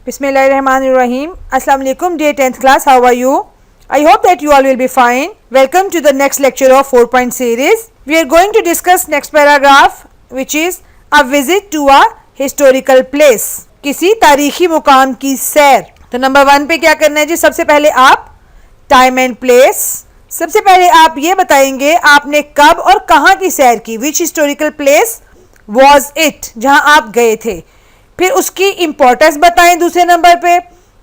Bismillahirrahmanirrahim. Assalamu alaikum dear 10th class. How are you? I hope that you all will be fine. Welcome to the next lecture of 4-point series. We are going to discuss next paragraph which is a visit to a historical place. किसी तारीखी मुकाम की सैर. तो number 1 पे क्या करना है जी? सबसे पहले आप टाइम एंड प्लेस. सबसे पहले आप ये बताएंगे आपने कब और कहाँ की सैर की. विच हिस्टोरिकल प्लेस वॉज इट, जहाँ आप गए थे. फिर उसकी इम्पोर्टेंस बताएं दूसरे नंबर पे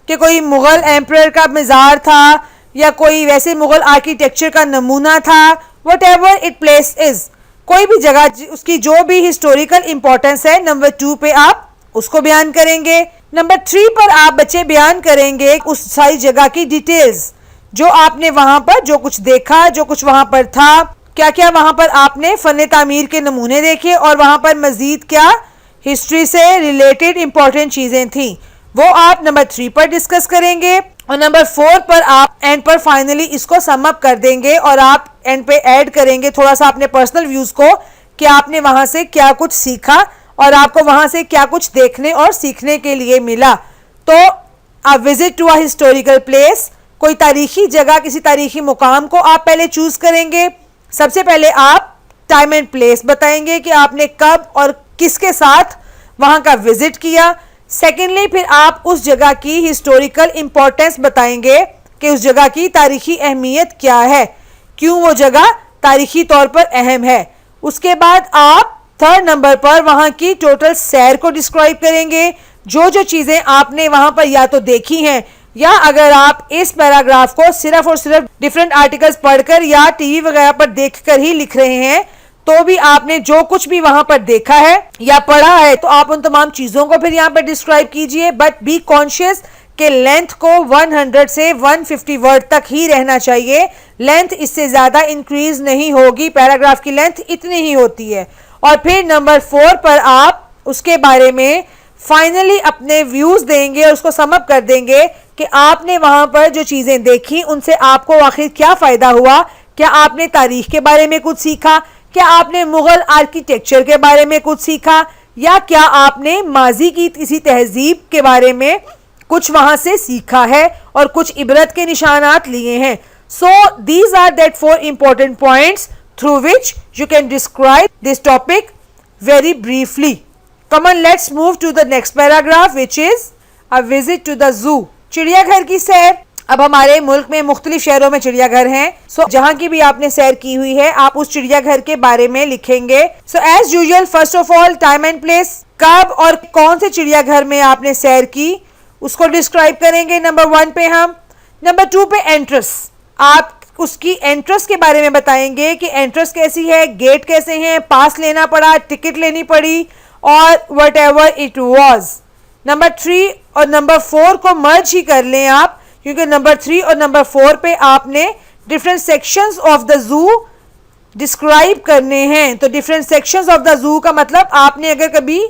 कि कोई मुग़ल एम्परर का मज़ार था या कोई वैसे मुग़ल आर्किटेक्चर का नमूना था. What ever it place is, कोई भी जगह उसकी जो भी हिस्टोरिकल इम्पोर्टेंस है नंबर 2 पे आप उसको बयान करेंगे. नंबर 3 पर आप बच्चे बयान करेंगे उस सारी जगह की डिटेल्स, जो आपने वहाँ पर जो कुछ देखा, जो कुछ वहाँ पर था, क्या क्या वहाँ पर आपने फ़न तामीर के नमूने देखे और वहाँ पर मज़ीद क्या हिस्ट्री से रिलेटेड इंपॉर्टेंट चीज़ें थी, वो आप नंबर 3 पर डिस्कस करेंगे. और नंबर 4 पर आप एंड पर फाइनली इसको सम अप कर देंगे और आप एंड पे ऐड करेंगे थोड़ा सा अपने पर्सनल व्यूज़ को कि आपने वहाँ से क्या कुछ सीखा और आपको वहाँ से क्या कुछ देखने और सीखने के लिए मिला. तो a visit to a historical place, कोई तारीखी जगह, किसी तारीखी मुकाम को आप पहले चूज़ करेंगे. सबसे पहले आप टाइम एंड प्लेस बताएंगे कि आपने कब और किसके साथ वहाँ का विजिट किया. सेकेंडली फिर आप उस जगह की हिस्टोरिकल इम्पोर्टेंस बताएंगे कि उस जगह की तारीखी अहमियत क्या है, क्यों वो जगह तारीखी तौर पर अहम है. उसके बाद आप थर्ड नंबर पर वहाँ की टोटल सैर को डिस्क्राइब करेंगे, जो जो चीज़ें आपने वहाँ पर या तो देखी हैं या अगर आप इस पैराग्राफ को सिर्फ और सिर्फ डिफरेंट आर्टिकल्स पढ़कर या टीवी वगैरह पर देखकर ही लिख रहे हैं, तो भी आपने जो कुछ भी वहां पर देखा है या पढ़ा है तो आप उन तमाम चीज़ों को फिर यहाँ पर डिस्क्राइब कीजिए. बट बी कॉन्शियस के लेंथ को 100 से 150 वर्ड तक ही रहना चाहिए. लेंथ इससे ज़्यादा इंक्रीज नहीं होगी, पैराग्राफ की लेंथ इतनी ही होती है. और फिर नंबर 4 पर आप उसके बारे में फाइनली अपने व्यूज़ देंगे और उसको समअप कर देंगे कि आपने वहाँ पर जो चीज़ें देखी उनसे आपको आखिर क्या फ़ायदा हुआ. क्या आपने तारीख़ के बारे में कुछ सीखा, क्या आपने मुग़ल आर्किटेक्चर के बारे में कुछ सीखा, या क्या आपने माजी की किसी तहजीब के बारे में कुछ वहाँ से सीखा है और कुछ इबरत के निशानात लिए हैं. So these are that 4 important points through which you can describe this topic very briefly. Come on, let's move to the next paragraph which is a visit to the zoo. चिड़ियाघर की सैर. अब हमारे मुल्क में मुख्तलिफ शहरों में चिड़ियाघर हैं. सो जहाँ की भी आपने सैर की हुई है आप उस चिड़ियाघर के बारे में लिखेंगे. So as usual first of all time and place, कब और कौन से चिड़ियाघर में आपने सैर की उसको डिस्क्राइब करेंगे नंबर 1 पे हम. नंबर 2 पे एंट्रेंस, आप उसकी एंट्रेंस के बारे में बताएंगे कि एंट्रेंस कैसी है, गेट कैसे हैं, पास लेना पड़ा, टिकट लेनी पड़ी और what ever it was. Number 3 और नंबर 4 को मर्ज ही कर लें आप, क्योंकि नंबर 3 और नंबर 4 पे आपने different sections of the zoo describe करने हैं. तो different sections of the zoo का मतलब आपने अगर कभी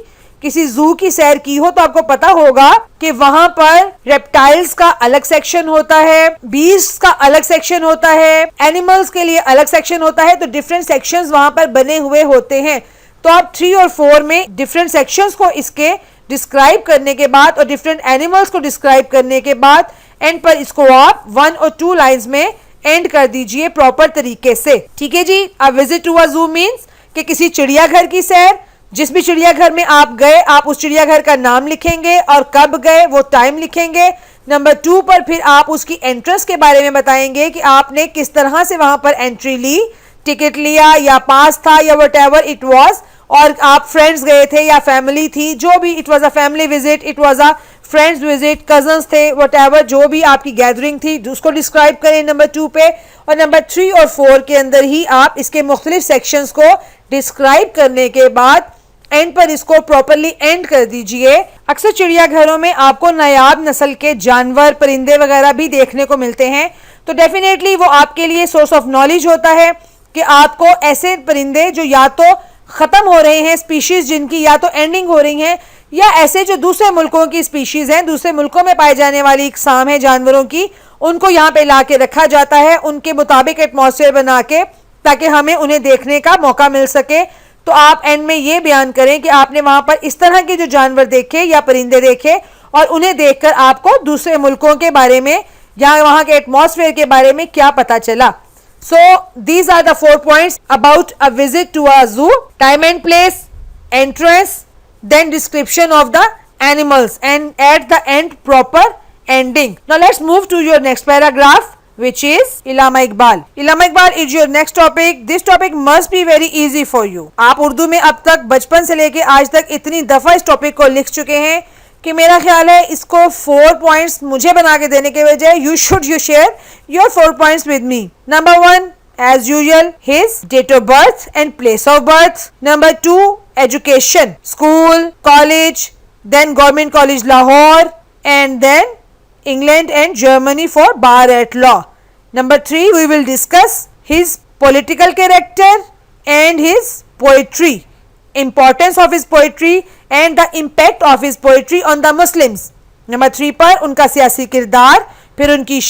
किसी जू की सैर की हो तो आपको पता होगा कि वहां पर रेप्टाइल्स का अलग सेक्शन होता है, बीस्ट्स का अलग सेक्शन होता है, एनिमल्स के लिए अलग सेक्शन होता है. तो डिफरेंट सेक्शंस वहां पर बने हुए होते हैं. तो आप 3 और 4 में डिफरेंट सेक्शंस को इसके डिस्क्राइब करने के बाद और डिफरेंट एनिमल्स को डिस्क्राइब करने के बाद एंड पर इसको आप 1 और 2 लाइंस में एंड कर दीजिए प्रॉपर तरीके से. ठीक है जी. अ विजिट टू अ जू मीन्स कि किसी चिड़ियाघर की सैर. जिस भी चिड़ियाघर में आप गए आप उस चिड़ियाघर का नाम लिखेंगे और कब गए वो टाइम लिखेंगे. नंबर 2 पर फिर आप उसकी एंट्रेंस के बारे में बताएंगे कि आपने किस तरह से वहां पर एंट्री ली, टिकट लिया या पास था या वट एवर इट वॉज, और आप फ्रेंड्स गए थे या फैमिली थी, जो भी, it was a family visit, it was a friends visit, cousins थे, वट एवर जो भी आपकी गैदरिंग थी उसको डिस्क्राइब करें नंबर 2 पे. और नंबर 3 और 4 के अंदर ही आप इसके मुख्तलिफ सेक्शंस को डिस्क्राइब करने के बाद एंड पर इसको प्रॉपरली एंड कर दीजिए. अक्सर चिड़ियाघरों में आपको नायाब नस्ल के जानवर, परिंदे वगैरह भी देखने को मिलते हैं. तो डेफिनेटली वो आपके लिए सोर्स ऑफ नॉलेज होता है कि आपको ऐसे परिंदे जो या तो ख़त्म हो रहे हैं, स्पीशीज़ जिनकी या तो एंडिंग हो रही हैं, या ऐसे जो दूसरे मुल्कों की स्पीशीज़ हैं, दूसरे मुल्कों में पाए जाने वाली इकसाम है जानवरों की, उनको यहाँ पे ला के रखा जाता है उनके मुताबिक एटमॉस्फेयर बना के, ताकि हमें उन्हें देखने का मौका मिल सके. तो आप एंड में ये बयान करें कि आपने वहाँ पर इस तरह के जो जानवर देखे या परिंदे देखे और उन्हें देखकर आपको दूसरे मुल्कों के बारे में या वहां के एटमॉस्फेयर के बारे में क्या पता चला. So these are the 4 points about a visit to a zoo: time and place, entrance, then description of the animals, and at the end proper ending. Now let's move to your next paragraph, which is Allama Iqbal. Allama Iqbal is your next topic. This topic must be very easy for you. आप उर्दू में अब तक बचपन से लेके आज तक इतनी दफ़ा इस टॉपिक को लिख चुके हैं कि मेरा ख्याल है इसको 4 पॉइंट्स मुझे बना के देने के बजाय you share your 4 points with me. Number 1, as usual, his date of birth and place of birth. Number 2, education, school, college, then Government College Lahore, and then England and Germany for bar at law. Number 3, we will discuss his political character and his poetry, importance of his poetry and the impact of his poetry on the Muslims. Number 3 पर उनका सियासी किरदार, फिर उनकी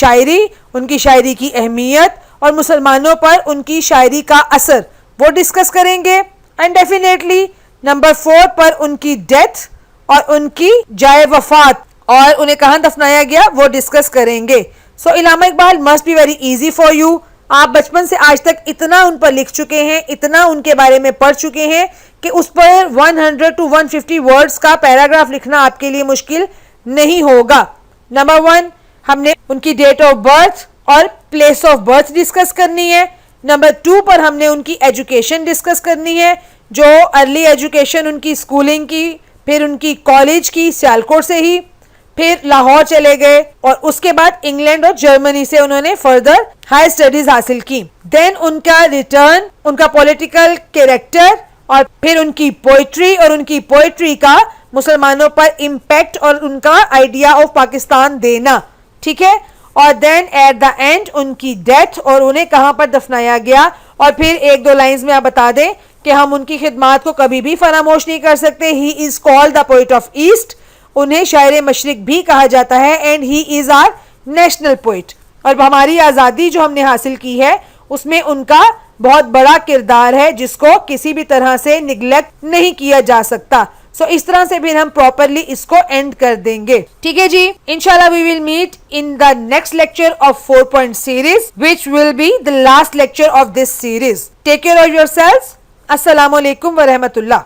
शायरी की अहमियत और मुसलमानों पर उनकी शायरी का असर वो डिस्कस करेंगे. एंड डेफिनेटली नंबर 4 पर उनकी डेथ और उनकी जाए वफात और उन्हें कहाँ दफनाया गया वो डिस्कस करेंगे. So Allama Iqbal must be very easy for you. आप बचपन से आज तक इतना उन पर लिख चुके हैं, इतना उनके बारे में पढ़ चुके हैं कि उस पर 100 to 150 वर्ड्स का पैराग्राफ लिखना आपके लिए मुश्किल नहीं होगा. नंबर 1, हमने उनकी डेट ऑफ बर्थ और प्लेस ऑफ बर्थ डिस्कस करनी है. नंबर 2 पर हमने उनकी एजुकेशन डिस्कस करनी है, जो अर्ली एजुकेशन उनकी स्कूलिंग की, फिर उनकी कॉलेज की सियालकोट से ही, फिर लाहौर चले गए और उसके बाद इंग्लैंड और जर्मनी से उन्होंने फर्दर हाई स्टडीज हासिल की. देन उनका रिटर्न, उनका पॉलिटिकल कैरेक्टर और फिर उनकी पोइट्री और उनकी पोइट्री का मुसलमानों पर इम्पैक्ट और उनका आइडिया ऑफ पाकिस्तान देना. ठीक है. और देन एट द एंड उनकी डेथ और उन्हें कहाँ पर दफनाया गया. और फिर 1-2 लाइंस में आप बता दें कि हम उनकी खिदमात को कभी भी फरामोश नहीं कर सकते. He is called the poet of east. उन्हें शायर मशरिक भी कहा जाता है. And he is our national poet. और हमारी आज़ादी जो हमने हासिल की है उसमें उनका बहुत बड़ा किरदार है जिसको किसी भी तरह से निगलेक्ट नहीं किया जा सकता. सो इस तरह से फिर हम प्रॉपरली इसको एंड कर देंगे. ठीक है जी. इंशाल्लाह we will meet in the next lecture of 4 point series which will be the last lecture of this series. Take care of yourselves. अस्सलामु अलैकुम व रहमतुल्लाह.